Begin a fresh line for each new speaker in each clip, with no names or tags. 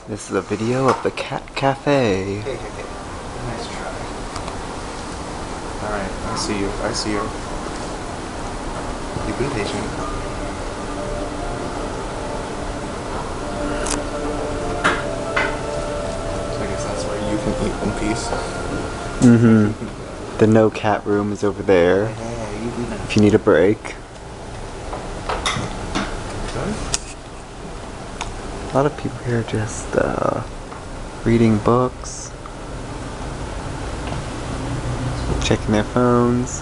This is a video of the cat cafe.
Hey. Nice try. Alright, I see you. You've been patient. So I guess that's where you can eat in peace.
The no cat room is over there.
Hey, you do that.
If you need a break.
Done?
A lot of people here just reading books, checking their phones,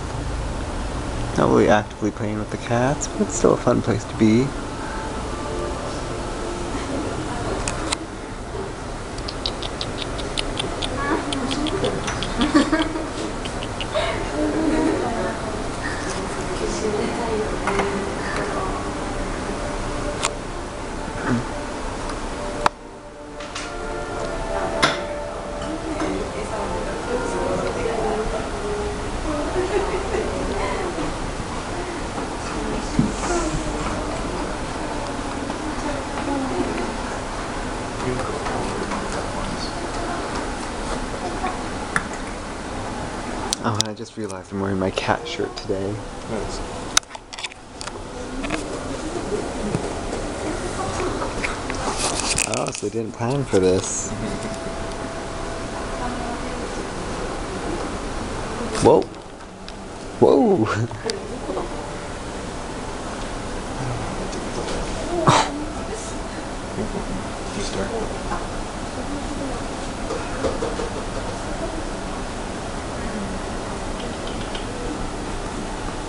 not really actively playing with the cats, but it's still a fun place to be. Oh, and I just realized I'm wearing my cat shirt today.
Nice.
Oh, so they didn't plan for this. Whoa. Whoa.
You start.